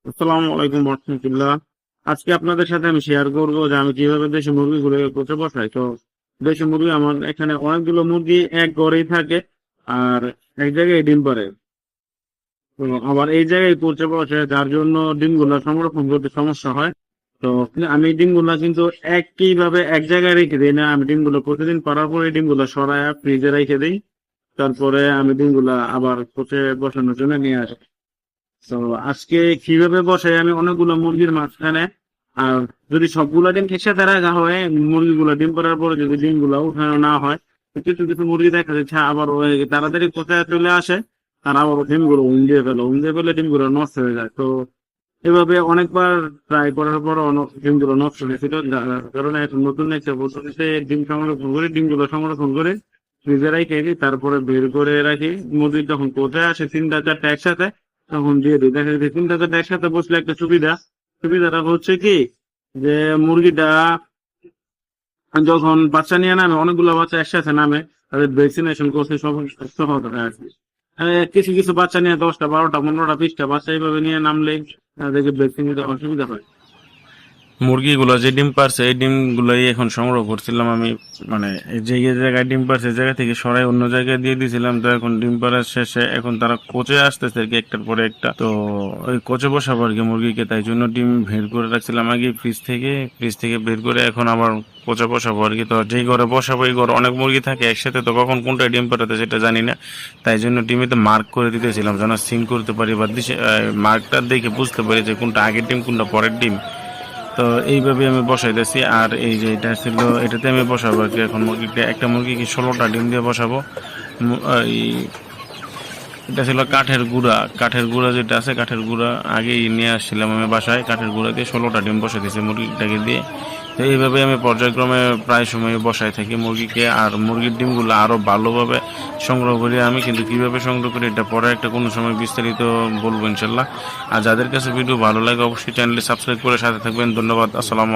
আসসালামু আলাইকুম রহমতুল্লাহ। আজকে আপনাদের সাথে আমি শেয়ার করব যে আমি কিভাবে দেশি মুরগিগুলো করতে বসাই। তো দেশি মুরগি আমার এখানে অনেকগুলো মুরগি এক ঘরেই থাকে আর এক জায়গায় ডিম পারে। তো আবার এই জায়গায় করতে বসে যার জন্য ডিমগুলো সংরক্ষণ করতে সমস্যা হয়। তো আমি ডিমগুলো কিন্তু একইভাবে এক জায়গায় রেখে দিই না, আমি ডিমগুলো প্রতিদিন পারার পরে ডিমগুলো সরায় ফ্রিজে রেখে দিই। তারপরে আমি ডিমগুলা আবার কোচে বসানোর জন্য নিয়ে আসি। তো আজকে কিভাবে বসে আমি অনেকগুলো মুরগির মাঝখানে, আর যদি সবগুলা ডিম একসাথে রাখা হয়, মুরগিগুলো ডিম পাড়ার পরে যদি ডিমগুলো উঠানো না হয়, তো কিছু কিছু মুরগি দেখা যাচ্ছে আবার ওই তাড়াতাড়ি কোথায় চলে আসে, আর আবার ডিমগুলো উম দিয়ে ফেলে ডিমগুলো নষ্ট হয়ে যায়। তো এভাবে অনেকবার ট্রাই করার পর ডিমগুলো নষ্ট হয়েছিল, যার কারণে এখন নতুন একটা পদ্ধতিতে ডিম সংরক্ষণ করে ডিমগুলো সংরক্ষণ করে ফ্রিজে রেখে দিই, তারপরে বের করে রাখি। মুরগি যখন কোথায় আসে তিনটা চারটা একসাথে, তখন দিয়ে দিই। দেখা যাচ্ছে তিনটা চারটা একসাথে বসলে একটা সুবিধাটা হচ্ছে কি, যে মুরগিটা যখন বাচ্চা নিয়ে নামে, অনেকগুলো বাচ্চা একসাথে নামে, তাদের ভ্যাকসিনেশন করতে সহজ হয় আর কি। কিছু কিছু বাচ্চা নিয়ে 10টা 12টা 15টা 20টা বাচ্চা এইভাবে নিয়ে নামলে তাদেরকে ভ্যাকসিন নিতে অসুবিধা হয়। মুরগিগুলো যে ডিম পারছে এই ডিমগুলোই এখন সংগ্রহ করছিলাম আমি। মানে এই যে জায়গায় ডিম পারছে জায়গা থেকে সরাই অন্য জায়গায় দিয়ে দিয়েছিলাম। তো এখন ডিম পাড়ার শেষে এখন তারা কোচে আসতেছে আর কি, একটার পরে একটা। তো ওই কোচে বসাবো আর কি মুরগিকে, তাই জন্য ডিম বের করে রাখছিলাম আগে ফ্রিজ থেকে বের করে এখন আবার কোচে বসাবো আর কি। তো যেই ঘরে বসাবো এই ঘরে অনেক মুরগি থাকে একসাথে, তো কখন কোনটায় ডিম পাঠাতে সেটা জানি না। তাই জন্য ডিমেতে মার্ক করে দিতেছিলাম যেন সিন করতে পারি বা মার্কটা দেখে বুঝতে পারি যে কোনটা আগের ডিম কোনটা পরের ডিম। তো এইভাবে আমি বসাইতেছি। আর এই যে এটা ছিল, এটাতে আমি বসাবো আর কি। এখন মুরগিকে, একটা মুরগিকে 16টা ডিম দিয়ে বসাবো। এই এটা ছিল কাঠের গুঁড়া যেটা আছে, কাঠের গুঁড়া আগেই নিয়ে আসছিলাম আমি বাসায়। কাঠের গুঁড়া দিয়ে 16টা ডিম বসাই দিয়েছি মুরগিটাকে দিয়ে। তো এইভাবে আমি পর্যায়ক্রমে প্রায় সময় বসাই থাকি মুরগিকে। আর মুরগির ডিমগুলো আরও ভালোভাবে সংগ্রহ করি আমি, কিন্তু কীভাবে সংগ্রহ করি এটা পরে একটা কোনো সময় বিস্তারিত বলবো ইনশাল্লাহ। আর যাদের কাছে ভিডিও ভালো লাগে অবশ্যই চ্যানেলটি সাবস্ক্রাইব করে সাথে থাকবেন। ধন্যবাদ। আসসালাম।